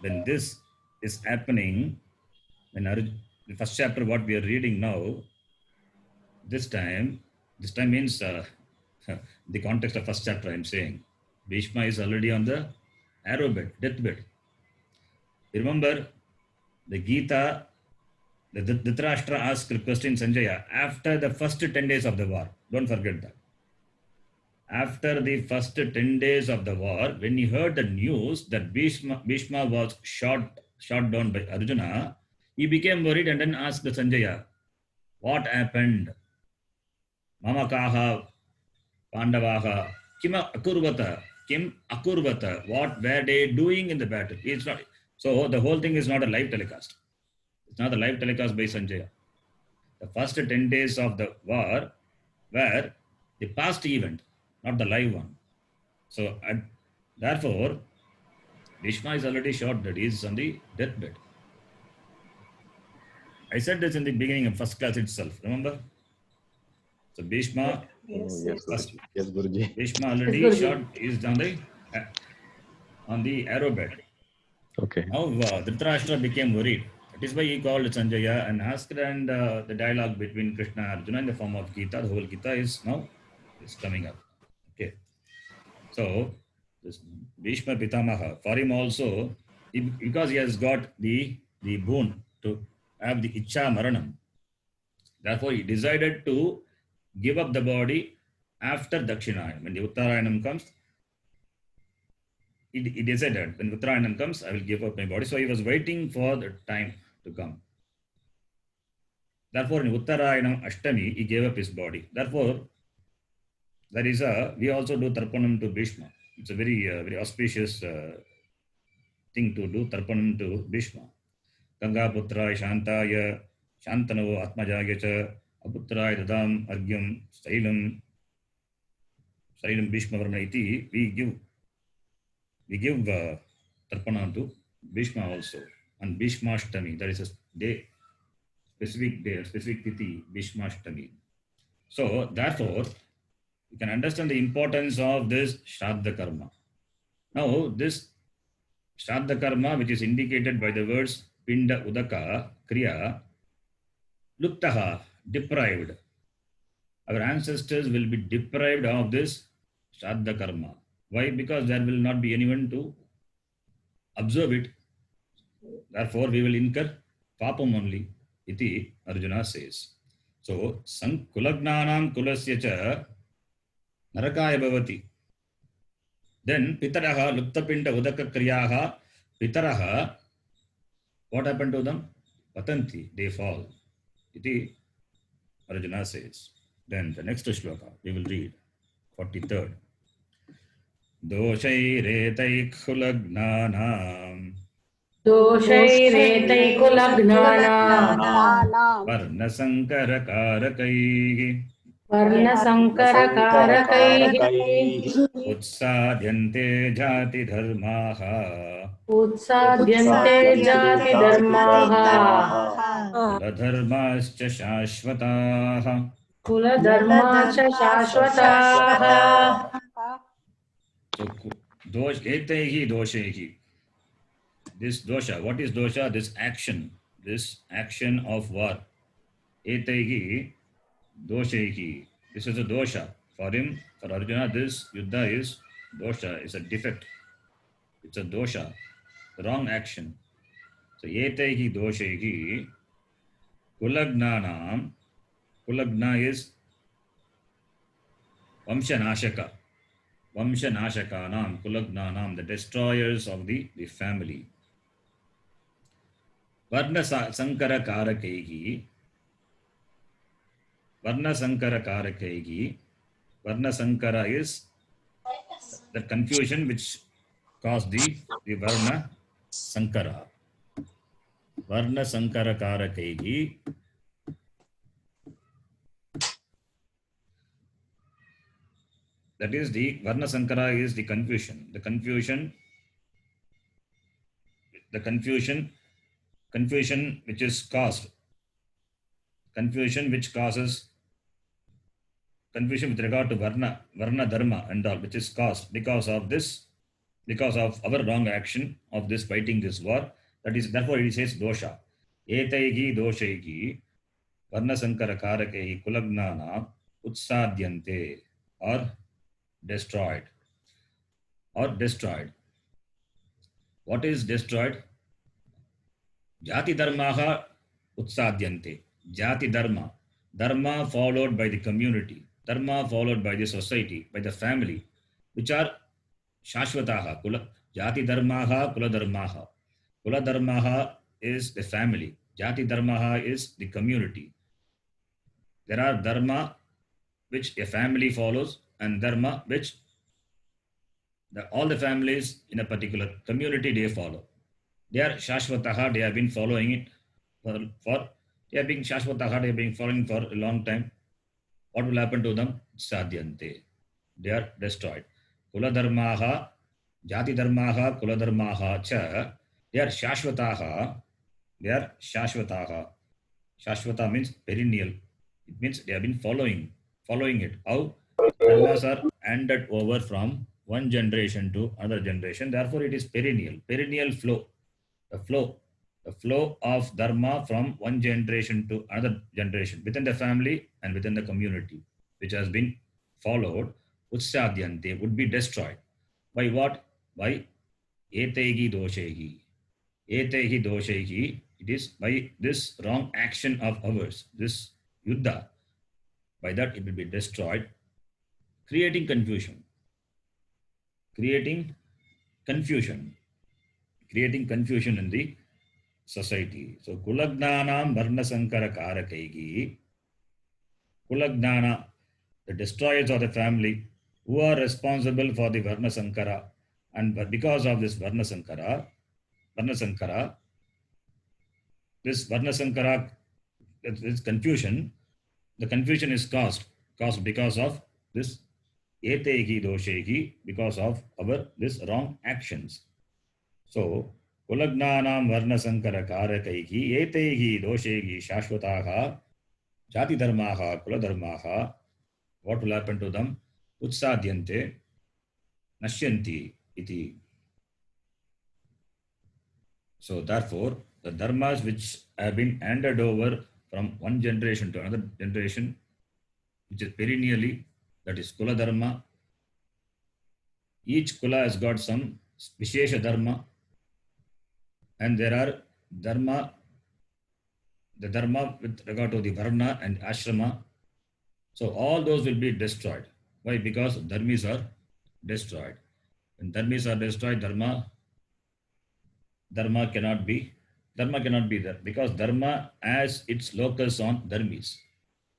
When this is happening, when the first chapter, what we are reading now, this time means the context of first chapter, I am saying. Bhishma is already on the deathbed. Remember, the Gita, the Dhritarashtra asked the question Sanjaya after the first 10 days of the war. Don't forget that. After the first 10 days of the war, when he heard the news that Bhishma was shot down by Arjuna, he became worried and then asked the Sanjaya, what happened? Mamakaha Pandavaha Kim Akurvata, what were they doing in the battle? It's not. So the whole thing is not a live telecast. It's not a live telecast by Sanjaya. The first 10 days of the war were the past event, not the live one. So therefore, Bhishma is already shot dead. He is on the deathbed. I said this in the beginning of first class itself. Remember? So Bhishma, Yes. Yes, Guruji. Bhishma already Yes, Guruji. shot is on the arrow bed. Okay. Now Dhritarashtra became worried. That is why he called Sanjaya and asked, and the dialogue between Krishna and Arjuna in the form of Gita, the whole Gita is coming up. Okay. So this Bhishma Pitamaha, for him also, because he has got the boon to have the Ichcha Maranam, therefore he decided to give up the body after Dakshinayanam. When the Uttarayanam comes, he decided, when Uttarayanam comes, I will give up my body. So he was waiting for the time to come. Therefore, in Uttarayanam Ashtami, he gave up his body. Therefore, we also do Tarpanam to Bhishma. It's a very, very auspicious thing to do Tarpanam to Bhishma. Ganga Putra Shantaya Shantano Atmajaya Cha Aputraya Dadam Argyam Sailam Bhishma Varma iti. We give Tarpana to Bhishma also on Bhishmashtami. That is a specific tithi, Bhishmashtami. So therefore, you can understand the importance of this Shraddha Karma. Now, this Shraddha Karma, which is indicated by the words Pinda Udaka Kriya, Luptaha, deprived. Our ancestors will be deprived of this Shraddha Karma. Why? Because there will not be anyone to observe it. Therefore, we will incur papam only. Iti Arjuna says. So, Kulagnanam Kulasya cha Narakaya Bhavati. Then, Pitaraha Luptapinda Udaka Kriyaha Pitaraha. What happened to them? Patanti, they fall. Iti Arjuna says. Then the next shloka we will read, 43rd. Doshairetaikhulagnanam दोषैरेतैकुलघ्नानाम् Varnasankarakaihi वर्णसङ्करकारकैः Utsadhyante jati dharmaha उत्साद्यन्ते जातिधर्माः Kuladharmascha shashvataha कुलधर्मा च शाश्वताः So dosh etaihi doshaihi. This dosha, what is dosha? This action of war. Etaihi doshaihi. This is a dosha. For him, for Arjuna, this yuddha is dosha, is a defect. It's a dosha, wrong action. So etaihi doshaihi kulagnanam. Kulagna is Vamshanashaka. Vamshanashakanam, Kulagnanam, the destroyers of the family. Varna Sankara Karakaihi. Varna Sankara Karakaihi. Varna Sankara is the confusion which caused the Varna Sankara. Varna Sankara Karakaihi. That is the Varna Sankara is the confusion. The confusion which is caused. Confusion which causes confusion with regard to Varna Dharma and all, which is caused because of our wrong action of this fighting this war. That is, therefore it says dosha. Etaihi doshaihi Varna Sankara Karakaihi Kulagnana Utsadyante or destroyed. What is destroyed? Jati dharmaha utsadyante. Jati dharma. Dharma followed by the community. Dharma followed by the society, by the family, which are shashvataha. Jati dharmaha, kula dharmaha. Kula dharmaha is the family. Jati dharmaha is the community. There are dharma which a family follows and dharma which all the families in a particular community they follow. They are shashvataha, they have been following it they have been shashvataha, they have been following for a long time. What will happen to them? Sadyante. They are destroyed. Kula dharmaha, jati dharmaha, kula dharmaha cha, they are shashvataha. They are shashvataha. Shashvata means perennial. It means they have been following it. How? Dharmas are handed over from one generation to another generation. Therefore, it is perennial flow. The flow of dharma from one generation to another generation within the family and within the community, which has been followed, utsadyante, would be destroyed. By what? By etaihi doshaihi. Etaihi doshaihi. It is by this wrong action of ours, this yuddha. By that, it will be destroyed, creating confusion in the society. So Kulagnanam Varna Sankara Karakaihi. Kulagnana, the destroyers of the family, who are responsible for the Varna Sankara, and because of this Varna Sankara, this confusion, the confusion is caused because of this etaihi doshaihi, because of our this wrong actions. So Kulagnanam Varna Sankara Karakaihi etaihi doshaihi shashvataha jati dharmaha kula dharmaha. What will happen to them? Utsadyante nashyanti iti. So therefore, the dharmas which have been handed over from one generation to another generation, which is perennially, that is Kula Dharma. Each Kula has got some Vishesha Dharma, and there are Dharma, the Dharma with regard to the Varna and Ashrama. So all those will be destroyed. Why? Because Dharmis are destroyed. When Dharmis are destroyed, Dharma cannot be there, because Dharma has its locus on Dharmis.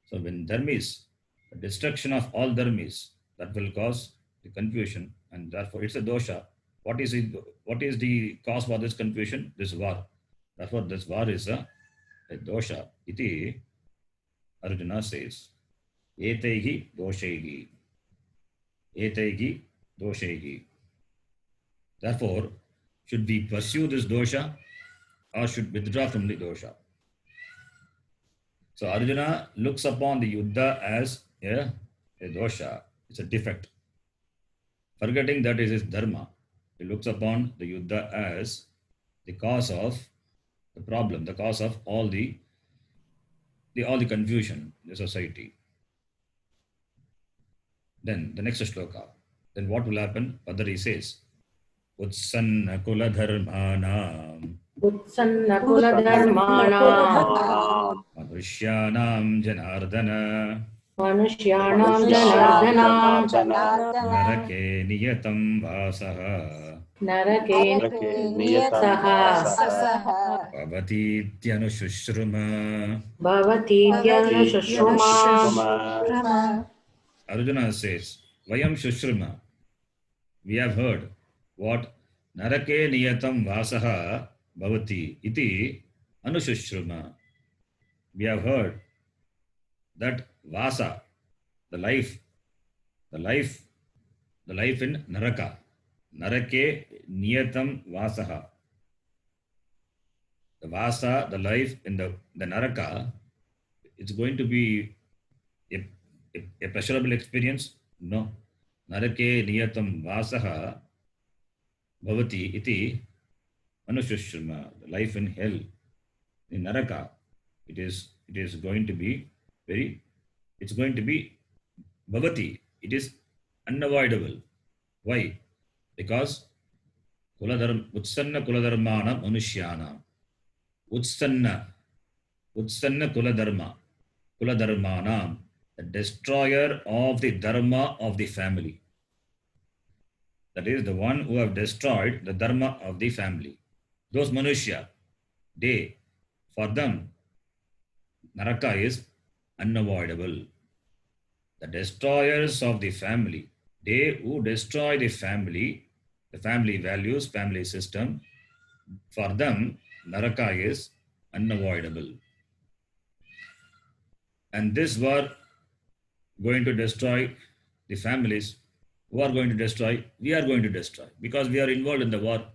So when Dharmis, the destruction of all Dharmis, that will cause the confusion, and therefore it's a dosha. What is it? What is the cause for this confusion? This war. Therefore, this war is a dosha. Iti Arjuna says, etaihi doshaihi. Etaihi doshaihi. Therefore, should we pursue this dosha or should withdraw from the dosha? So Arjuna looks upon the Yuddha as a dosha. It's a defect. Forgetting that it is dharma. He looks upon the Yuddha as the cause of the problem, the cause of all the confusion in the society. Then the next shloka. Then what will happen? Padari says, Utsanna kula dharmanam Utsanna kula dharmanam manushyanam janardana manushyanam janardana narake niyatam vasaha narake niyataha bhavati tyanushruma. bhavati tyana shushuma. Arjuna says, Vayam Shushruma. We have heard what Narake Niyatam Vasaha Bhavati iti Anushruma. We have heard that Vasa, the life in Naraka. Narake Niyatam Vasaha. The Vasa, the life in the Naraka, it's going to be a pleasurable experience? No. Narake niyatam vasaha bhavati iti manushruma. Life in hell, in Naraka, it is going to be bhavati. It is unavoidable. Why? Because utsanna kuladharmana manushyana. Utsanna kuladharmana. The destroyer of the dharma of the family. That is the one who have destroyed the dharma of the family. Those manushya, for them, Naraka is unavoidable. The destroyers of the family, they who destroy the family values, family system, for them, Naraka is unavoidable. And this were going to destroy the families. Who are going to destroy? We are going to destroy because we are involved in the war.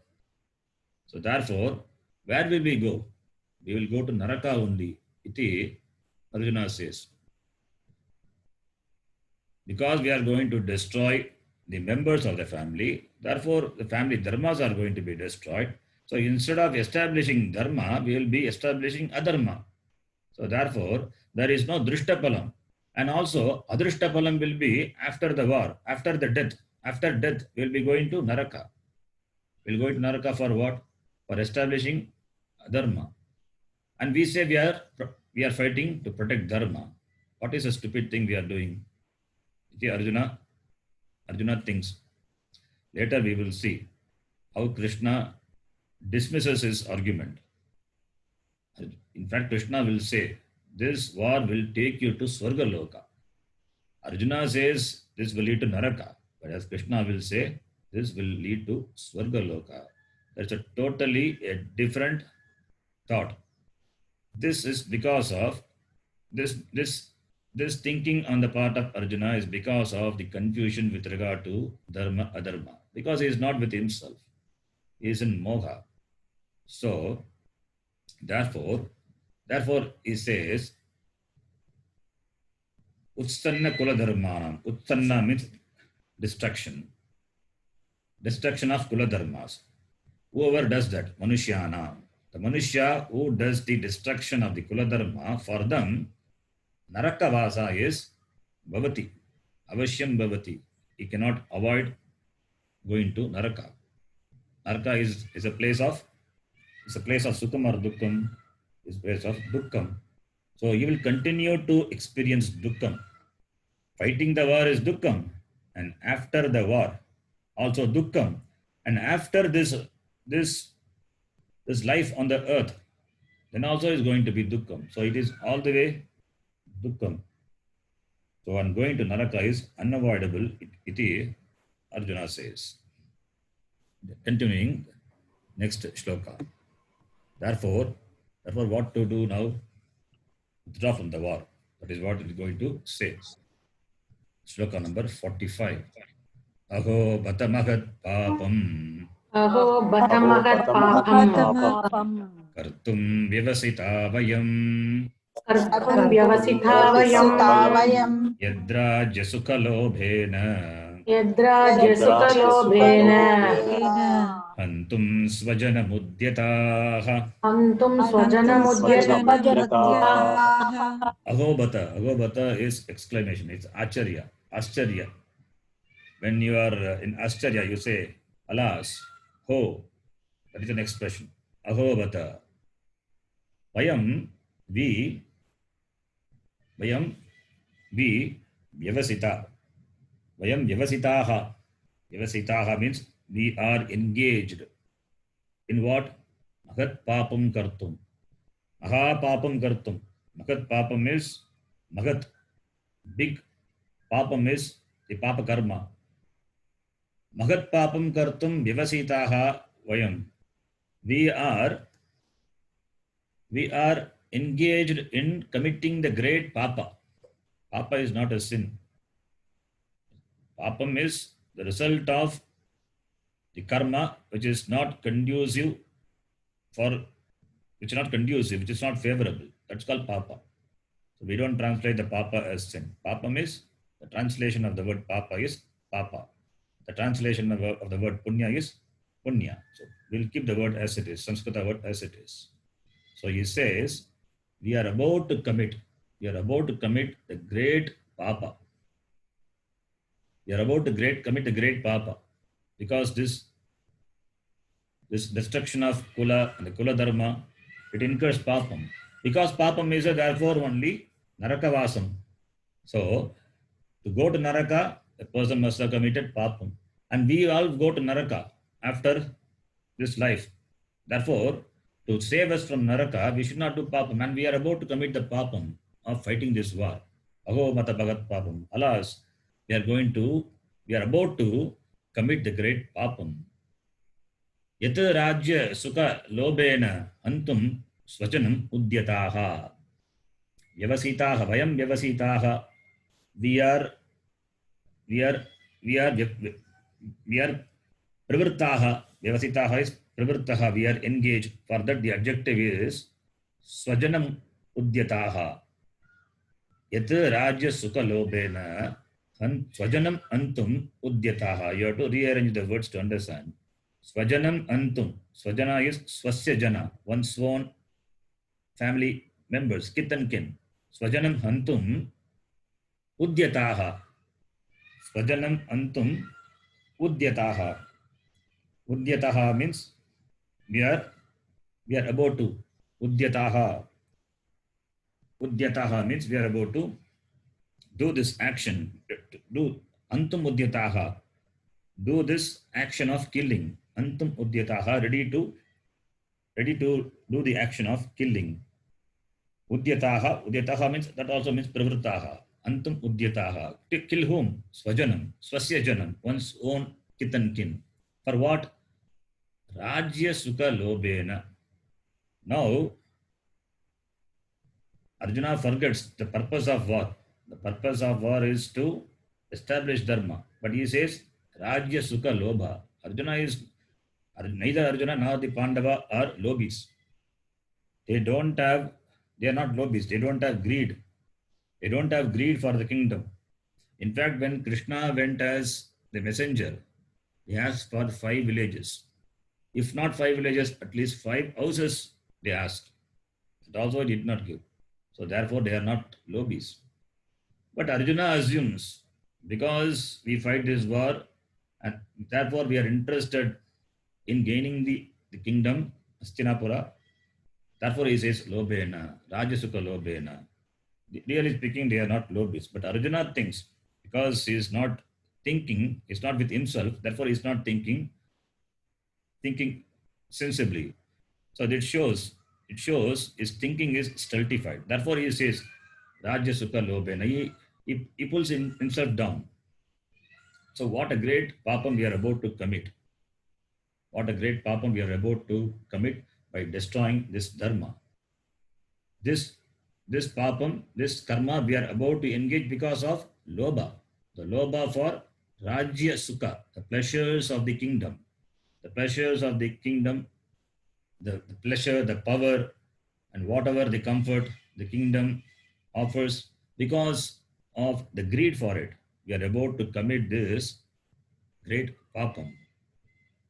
So therefore, where will we go? We will go to Naraka only. Iti Arjuna says. Because we are going to destroy the members of the family, therefore the family dharmas are going to be destroyed. So instead of establishing dharma, we will be establishing adharma. So therefore, there is no drishtapalam. And also, adrishtapalam will be after the war, after the death. After death, we will be going to Naraka. We will go to Naraka for what? For establishing dharma. And we say we are fighting to protect dharma. What is a stupid thing we are doing? Arjuna thinks. Later we will see how Krishna dismisses his argument. In fact, Krishna will say, this war will take you to Swarga Loka. Arjuna says this will lead to Naraka, but as Krishna will say, this will lead to Swarga Loka. That's a totally different thought. This is because of this thinking on the part of Arjuna is because of the confusion with regard to dharma, adharma. Because he is not with himself. He is in moha. So, therefore, he says, Utsanna kula dharmanam. Utsanna means destruction. Destruction of kula dharmas. Whoever does that, manushyanam. The manushya who does the destruction of the kula dharma, for them, Naraka vasa is bhavati. Avashyam bhavati. He cannot avoid going to Naraka. Naraka is a place of sukham or dukkham. Is place of dukkham. So you will continue to experience dukkham. Fighting the war is dukkham, and after the war also dukkham, and after this life on the earth, then also is going to be dukkham. So it is all the way dukkham. So on going to Naraka is unavoidable. Iti Arjuna says. Continuing next shloka. Therefore, what to do now? Withdraw from the war. That is what it is going to say. Shloka number 45. Aho batamagat papam. Aho batamagat papam. papam Kartum vyavasita vayam. कर्तुं व्यवसिता वयम् वयम् यद्राज्यसुखलोभेन यद्राज्यसुखलोभेन हन्तुं स्वजनमुद्यताः हन्तुं स्वजनमुद्यताः Agobata is exclamation. It's acharya, ascharya. When you are in ascharya, you say alas, ho. That is an expression. Agobata. Vayam, we, vyavasita. Vayam vyavasitaha. Vyavasitaha means we are engaged. In what? Mahat papam kartum. Aha papam kartum. Mahat papam is Mahat. Big papam is the papa karma. Mahat papam kartum vyavasitaha vayam. We are engaged in committing the great papa. Papa is not a sin. Papam is the result of the karma which is not conducive which is not favorable. That's called papa. So we don't translate the papa as sin. Papam is, the translation of the word papa is papa. The translation of the word punya is punya. So we'll keep the word as it is, Sanskrita word as it is. So he says, we are about to commit the great papa. We are about to commit the great papa, because this destruction of kula and the kula dharma, it incurs papam. Because papam is therefore only narakavasam. So to go to naraka, a person must have committed papam. And we all go to naraka after this life. Therefore, to save us from naraka, we should not do papam. And we are about to commit the papam of fighting this war. Aho mata bhagat papam. Alas, we are about to commit the great papam. Yat rajya sukha lobena antum svajanam udyataha. Vyavasitaha, vayam vyavasitaha. We are pravrittaha. Vyavasitaha is pravrittaha. We are engaged. For that, the adjective is svajanam udyataha. Yat rajya sukha lobena svajanam antum udyataha. You have to rearrange the words to understand. Svajanam antum. Svajana is swasya jana, one's own family members, kith and kin. Svajanam antum udyataha. Svajanam antum udyataha. Udyataha means we are about to. Udyataha. Udyataha means we are about to do this action. Do antum udyataha. Do this action of killing. Antum udyataha, ready to do the action of killing. Udyataha means, that also means pravrittaha. Antum udyataha. To kill whom? Svajanam. Swasya janam. One's own kith and kin. For what? Rajya sukha lobena. Now, Arjuna forgets the purpose of war. The purpose of war is to establish dharma. But he says, Rajya sukha lobha. Neither Arjuna nor the Pandava are lobis. They are not lobis. They don't have greed. They don't have greed for the kingdom. In fact, when Krishna went as the messenger, he asked for 5 villages. If not 5 villages, at least 5 houses they asked. It also did not give. So therefore, they are not lobis. But Arjuna assumes, because we fight this war, and therefore we are interested in gaining the kingdom, Hastinapura. Therefore he says, Lobena, Rajasukha Lobena. Really speaking, they are not lobis. But Arjuna thinks, because he is not thinking, he's not with himself, therefore he is not thinking sensibly. So that shows his thinking is stultified. Therefore he says, Rajasukha Lobena. He pulls himself down. So what a great papam we are about to commit. What a great papam we are about to commit by destroying this dharma. This papam, this karma we are about to engage because of lobha. The lobha for rajya sukha, the pleasures of the kingdom. The pleasures of the kingdom, the pleasure, the power, and whatever the comfort the kingdom offers because of the greed for it. We are about to commit this great papam.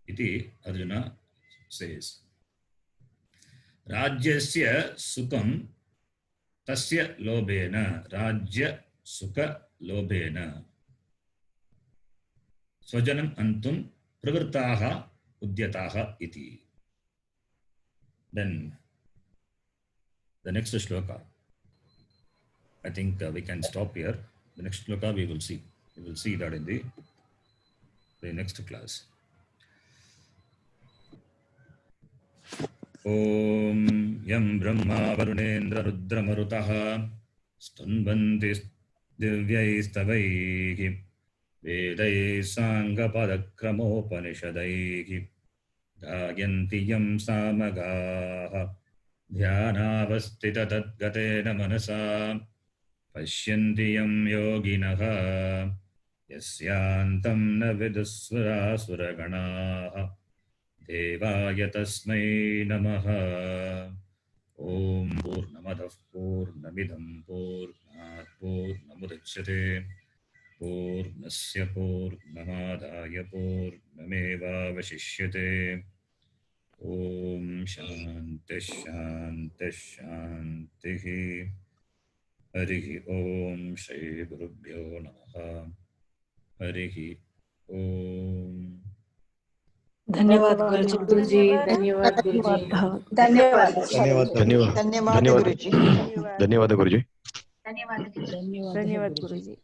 Iti Arjuna says. Rajyasya sukam tasya lobena. Rajya sukha lobena. Swajanam antum pravrittaha udyataha iti. Then the next shloka. I think we can stop here. The next shloka we will see. We will see that in the next class. Om Yam Brahma Varunendra Rudra Marutaha Stanvanti Divyaistavaihi Vedai Sangha Padakramopanishadaihi Dhagyanti Yam Samagaha Dhyanavastita Tadgatena Manasa Pashyanti Yam Yoginaha Yasyantam Na Vidusvara Suraganaha Devaya Tasmai Namaha. Om Purnamadah Purnamidam Purnat Purnamudachyate Purnasya Purnamadaya Purnameva Vashishyate. Om Shanti Shanti Shanti. Harihi Om Shri Gurubhyo Namaha. Harihi Om. धन्यवाद गुरुजी, धन्यवाद गुरुजी, धन्यवाद धन्यवाद धन्यवाद गुरुजी। धन्यवाद गुरुजी। धन्यवाद गुरुजी।